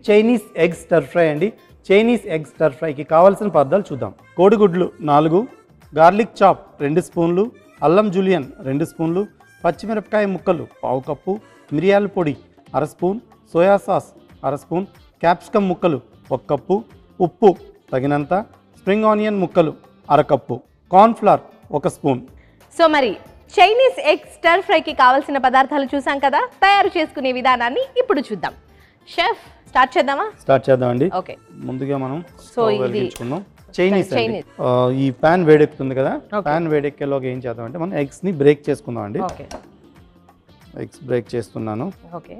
Chinese egg స్టర్ fry అండి. Chinese egg స్టర్ ఫ్రైకి కావాల్సిన పదార్థాలు చూద్దాం. కోడిగుడ్లు 4, గార్లిక్ చాప్ 2 స్పూన్లు, అల్లం జూలియన్ 2 స్పూన్లు, పచ్చిమిరపకాయ ముక్కలు 1/2 కప్పు, మిరియాల పొడి 1/2 spoon, soya sauce 1/2 spoon, capsicum ముక్కలు 1 కప్పు, ఉప్పు తగినంత, స్ప్రింగ్ ఆనియన్ ముక్కలు 1/2 కప్పు, కార్న్ఫ్లవర్ 1 స్పూన్. సో మరి చైనీస్ ఎగ్ స్టర్ ఫ్రైకి కావాల్సిన పదార్థాలు చూసాం కదా, తయారు చేసుకునే విధానాన్ని ఇప్పుడు చూద్దాం. షెఫ్ స్టార్ట్ చేద్దామా? స్టార్ట్ చేద్దామండి. ఓకే, ముందుగా మనం సో ఇది వెలిగించుకుందాం. చైనీస్ ఈ ప్యాన్ వేడెక్కుతుంది కదా, ప్యాన్ వేడెక్కేలోకి ఏం చేద్దామంటే మనం ఎగ్స్ని బ్రేక్ చేసుకుందాం అండి. ఓకే, ఎగ్స్ బ్రేక్ చేస్తున్నాను. ఓకే,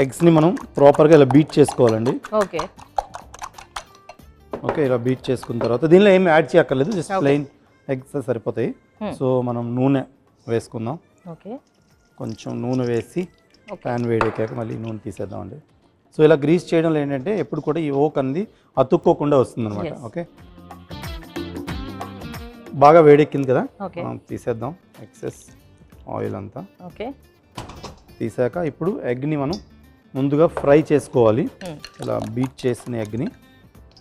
ఎగ్స్ని మనం ప్రాపర్గా ఇలా బీట్ చేసుకోవాలండి. ఓకే, ఓకే, ఇలా బీట్ చేసుకున్న తర్వాత దీనిలో ఏమి యాడ్ చేయక్కర్లేదు, జస్ట్ ప్లెయిన్ ఎగ్స్ సరిపోతాయి. సో మనం నూనె వేసుకుందాం. ఓకే, కొంచెం నూనె వేసి ప్యాన్ వేడెక్కాక మళ్ళీ నూనె తీసేద్దామండి. సో ఇలా గ్రీస్ చేయడంలో ఏంటంటే ఎప్పుడు కూడా ఈ ఓక్ అనేది అతుక్కోకుండా వస్తుంది అనమాట. ఓకే, బాగా వేడెక్కింది కదా, మనం తీసేద్దాం ఎక్సెస్ ఆయిల్ అంతా. ఓకే, తీసాక ఇప్పుడు ఎగ్ని మనం ముందుగా ఫ్రై చేసుకోవాలి. ఇలా బీట్ చేసిన ఎగ్ని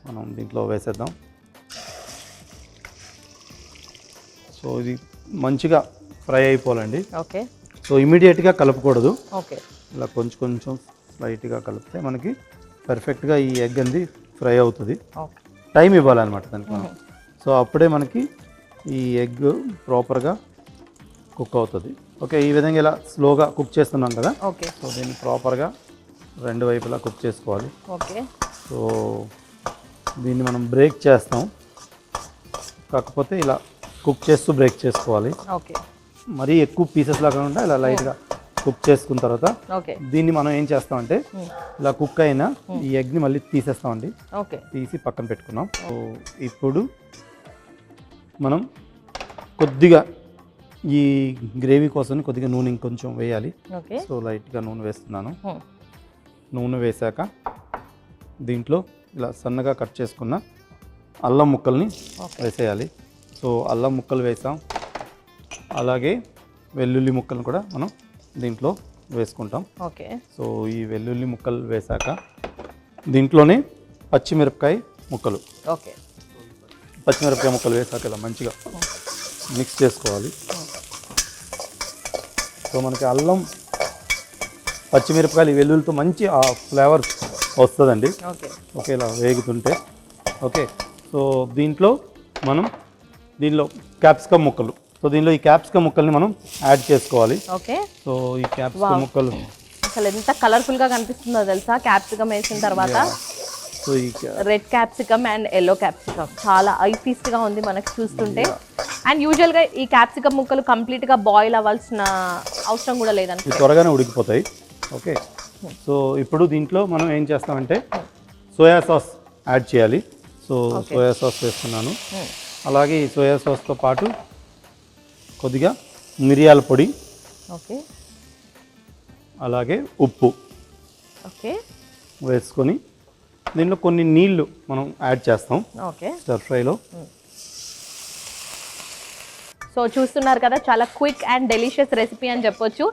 మనం దీంట్లో వేసేద్దాం. సో ఇది మంచిగా ఫ్రై అయిపోవాలండి. ఓకే, సో ఇమీడియట్గా కలపకూడదు. ఓకే, ఇలా కొంచెం కొంచెం లైట్గా కలిపితే మనకి పర్ఫెక్ట్గా ఈ ఎగ్ అనేది ఫ్రై అవుతుంది. టైం ఇవ్వాలన్నమాట దానికి మనం. సో అప్పుడే మనకి ఈ ఎగ్ ప్రాపర్గా కుక్ అవుతుంది. ఓకే, ఈ విధంగా ఇలా స్లోగా కుక్ చేస్తున్నాం కదా. ఓకే, సో దీన్ని ప్రాపర్గా 2 వైపులా కుక్ చేసుకోవాలి. ఓకే, సో దీన్ని మనం బ్రేక్ చేస్తాం, కాకపోతే ఇలా కుక్ చేస్తూ బ్రేక్ చేసుకోవాలి. ఓకే, మరీ ఎక్కువ పీసెస్ లాగా కాకుండా ఇలా లైట్గా కుక్ చేసుకున్న తర్వాత దీన్ని మనం ఏం చేస్తామంటే ఇలా కుక్ అయిన ఈ ఎగ్ని మళ్ళీ తీసేస్తామండి. ఓకే, తీసి పక్కన పెట్టుకున్నాం. సో ఇప్పుడు మనం కొద్దిగా ఈ గ్రేవీ కోసం కొద్దిగా నూనె ఇంకొంచెం వేయాలి. సో లైట్గా నూనె వేస్తున్నాను. నూనె వేసాక దీంట్లో ఇలా సన్నగా కట్ చేసుకున్న అల్లం ముక్కల్ని వేసేయాలి. సో అల్లం ముక్కలు వేసాం, అలాగే వెల్లుల్లి ముక్కలను కూడా మనం దీంట్లో వేసుకుంటాం. ఓకే, సో ఈ వెల్లుల్లి ముక్కలు వేసాక దీంట్లోనే పచ్చిమిరపకాయ ముక్కలు. ఓకే, పచ్చిమిరపకాయ ముక్కలు వేసాక ఇలా మంచిగా మిక్స్ చేసుకోవాలి. సో మనకి అల్లం పచ్చిమిరపకాయలు వెల్లుల్లితో మంచి ఆ ఫ్లేవర్ వస్తుందండి. ఓకే, ఇలా వేగుతుంటే. ఓకే, సో దీంట్లో క్యాప్సికమ్ ముక్కలు. సో దీనిలో ఈ క్యాప్సికమ్ ముక్కల్ని మనం యాడ్ చేసుకోవాలి. ఓకే, సో ఈ క్యాప్సికమ్ ముక్కలు అసలు ఎంత కలర్ఫుల్ గా కనిపిస్తుందో తెలుసా క్యాప్సికమ్ వేసిన తర్వాత. సో ఈ red capsicum and yellow capsicum చాలా ఐ ఫీస్ట్ గా ఉంది మనకి చూస్తుంటే. అండ్ యూజువల్ గా ఈ క్యాప్సికమ్ ముక్కలు కంప్లీట్ గా బాయిల్ అవ్వాల్సిన అవసరం కూడా లేదండి, త్వరగానే ఉడికిపోతాయి. ఓకే, సో ఇప్పుడు దీంట్లో మనం ఏం చేస్తామంటే సోయా సాస్ యాడ్ చేయాలి. సో సోయా సాస్ వేస్తున్నాను. అలాగే ఈ సోయా సాస్తో పాటు కొద్దిగా మిరియాల పొడి, ఓకే, అలాగే ఉప్పు ఓకే వేసుకొని దీనిలో కొన్ని నీళ్లు మనం యాడ్ చేస్తాం ఓకే స్టర్ ఫ్రైలో. సో చూస్తున్నారు కదా, చాలా క్విక్ అండ్ డెలిషియస్ రెసిపీ అని చెప్పొచ్చు.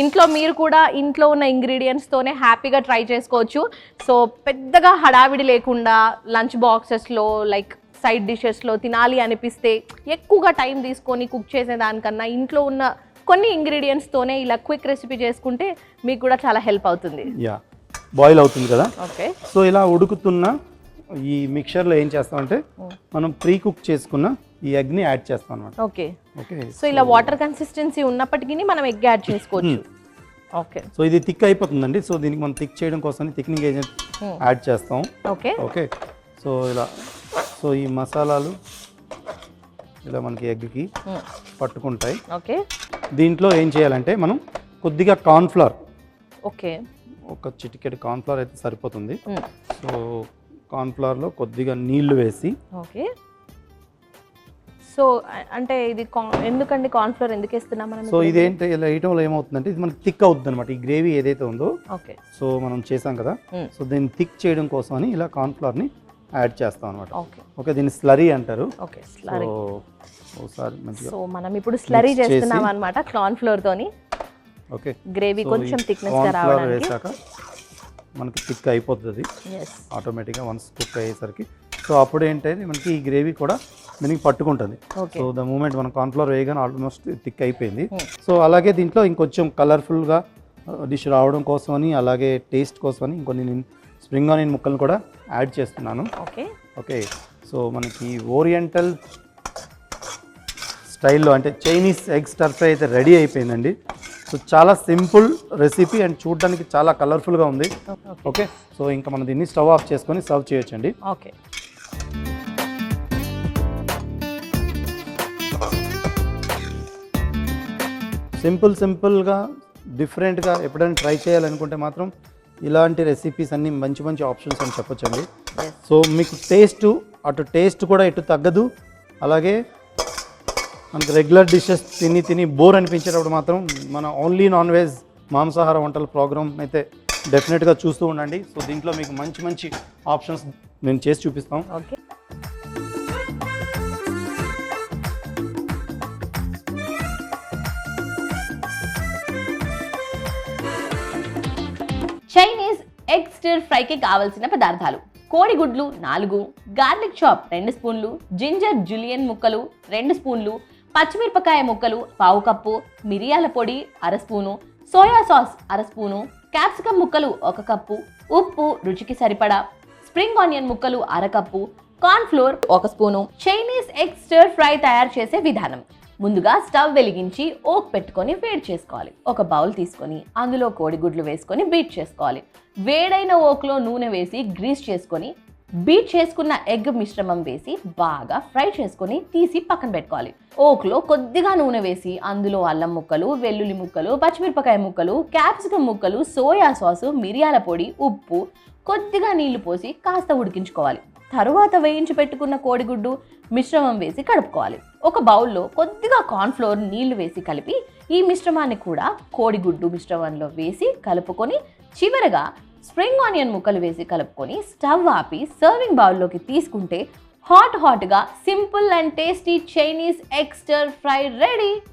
ఇంట్లో మీరు కూడా ఇంట్లో ఉన్న ఇంగ్రీడియంట్స్తోనే హ్యాపీగా ట్రై చేసుకోవచ్చు. సో పెద్దగా హడావిడి లేకుండా లంచ్ బాక్సెస్లో లైక్ సైడ్ డిషెస్లో తినాలి అనిపిస్తే ఎక్కువగా టైం తీసుకొని కుక్ చేసేదానికన్నా ఇంట్లో ఉన్న కొన్ని ఇంగ్రీడియంట్స్తోనే ఇలా క్విక్ రెసిపీ చేసుకుంటే మీకు కూడా చాలా హెల్ప్ అవుతుంది. యా, బాయిల్ అవుతుంది కదా. ఓకే, సో ఇలా ఉడుకుతున్న ఈ మిక్చర్లో ఏం చేస్తామంటే మనం ప్రీ కుక్ చేసుకున్న ఈ ఎగ్ని యాడ్ చేస్తాం అన్నమాట. ఓకే ఓకే, సో ఇలా వాటర్ కన్సిస్టెన్సీ ఉన్నప్పటికీ మనం ఎగ్ యాడ్ చేసుకోవచ్చు. ఓకే, సో ఇది థిక్ అయిపోతుందండి. సో దీనికి మనం థిక్ చేయడం కోసం థిక్నింగ్ ఏజెంట్ యాడ్ చేస్తాం. ఓకే ఓకే, సో ఇలా సో ఈ మసాలాలు ఇలా మనకి ఎగ్కి పట్టుకుంటాయి. ఓకే, దీంట్లో ఏం చేయాలంటే మనం కొద్దిగా కార్న్ఫ్లవర్, ఓకే, ఒక చిటికెడు కార్న్ఫ్లవర్ అయితే సరిపోతుంది. సో కార్న్ఫ్లవర్లో కొద్దిగా నీళ్లు వేసి. ఓకే, సో అంటే ఇది ఎందుకండి కార్న్ఫ్లవర్ ఎందుకు వేస్తున్నాం మనం? సో ఇదేంటి ఇలా వేయటం వల్ల ఏమవుతుందంటే ఇది మనకి థిక్ అవుతుంది అనమాట. ఈ గ్రేవీ ఏదైతే ఉందో ఓకే సో మనం చేసాం కదా, సో దీన్ని థిక్ చేయడం కోసం అని ఇలా కార్న్ఫ్లవర్ని యాడ్ చేస్తాం అనమాట. ఓకే ఓకే, దీన్ని స్లరీ అంటారు. Okay, slurry. ఒకసారి మంచిగా సో మనం ఇప్పుడు స్లరీ చేస్తున్నాం అనమాట కార్న్ఫ్లవర్ తోని. ఓకే గ్రేవీ కొంచెం థిక్నెస్ గా రావడానికి వేసాక మనకి థిక్ అయిపోతుంది ఆటోమేటిక్గా వన్స్ కుక్ అయ్యేసరికి. సో అప్పుడు ఏంటంటే మనకి ఈ గ్రేవీ కూడా దీనికి పట్టుకుంటుంది. సో ద మూమెంట్ మనం కార్న్ఫ్లవర్ వేయగానే ఆల్మోస్ట్ థిక్ అయిపోయింది. సో అలాగే దీంట్లో ఇంకొంచెం కలర్ఫుల్గా డిష్ రావడం కోసమని అలాగే టేస్ట్ కోసమని ఇంకొన్ని నేను స్ప్రింగ్ ఆనియన్ ముక్కలను కూడా యాడ్ చేస్తున్నాను. ఓకే సో మనకి ఓరియంటల్ స్టైల్లో అంటే చైనీస్ ఎగ్ స్టర్ ఫ్రై అయితే రెడీ అయిపోయిందండి. సో చాలా సింపుల్ రెసిపీ అండ్ చూడడానికి చాలా కలర్ఫుల్గా ఉంది. ఓకే సో ఇంకా మనం దీన్ని స్టవ్ ఆఫ్ చేసుకొని సర్వ్ చేయొచ్చండి. ఓకే సింపుల్గా డిఫరెంట్గా ఎప్పుడైనా ట్రై చేయాలనుకుంటే మాత్రం ఇలాంటి రెసిపీస్ అన్నీ మంచి మంచి ఆప్షన్స్ అని చెప్పొచ్చండి. సో మీకు టేస్ట్ కూడా ఎటు తగ్గదు. అలాగే మనకి రెగ్యులర్ డిషెస్ తిని బోర్ అనిపించేటప్పుడు మాత్రం మన ఓన్లీ నాన్ వెజ్ మాంసాహార వంటల ప్రోగ్రామ్ అయితే డెఫినెట్గా చూస్తూ ఉండండి. సో దీంట్లో మీకు మంచి మంచి ఆప్షన్స్ నేను చేసి చూపిస్తాం. ఓకే చైనీస్ ఎగ్ స్టిర్ ఫ్రైకి కావలసిన పదార్థాలు: కోడిగుడ్లు 4, గార్లిక్ చాప్ 2 స్పూన్లు, జింజర్ జులియన్ ముక్కలు 2 స్పూన్లు, పచ్చిమిరపకాయ ముక్కలు 1/2 కప్పు, మిరియాల పొడి 1/2 spoon, soya sauce 1/2 spoon, capsicum ముక్కలు 1 కప్పు, ఉప్పు రుచికి సరిపడా, స్ప్రింగ్ ఆనియన్ ముక్కలు 1/2 cup, corn flour 1 spoon. Chinese egg stir fry తయారు చేసే విధానం: ముందుగా స్టవ్ వెలిగించి ఓక్ పెట్టుకొని వేడి చేసుకోవాలి. ఒక బౌల్ తీసుకొని అందులో కోడిగుడ్లు వేసుకొని బీట్ చేసుకోవాలి. వేడైన ఓక్లో నూనె వేసి గ్రీస్ చేసుకొని బీట్ చేసుకున్న ఎగ్ మిశ్రమం వేసి బాగా ఫ్రై చేసుకొని తీసి పక్కన పెట్టుకోవాలి. ఓక్లో కొద్దిగా నూనె వేసి అందులో అల్లం ముక్కలు, వెల్లుల్లి ముక్కలు, పచ్చిమిరపకాయ ముక్కలు, క్యాప్సికమ్ ముక్కలు, సోయా సాసు, మిరియాల పొడి, ఉప్పు, కొద్దిగా నీళ్లు పోసి కాస్త ఉడికించుకోవాలి. తరువాత వేయించి పెట్టుకున్న కోడిగుడ్డు మిశ్రమం వేసి కలుపుకోవాలి. ఒక బౌల్లో కొద్దిగా కార్న్ఫ్లోర్ నీళ్లు వేసి కలిపి ఈ మిశ్రమాన్ని కూడా కోడిగుడ్డు మిశ్రమంలో వేసి కలుపుకొని చివరగా స్ప్రింగ్ ఆనియన్ ముక్కలు వేసి కలుపుకొని స్టవ్ ఆపి సర్వింగ్ బౌల్లోకి తీసుకుంటే హాట్గా simple and tasty Chinese egg stir fry ready.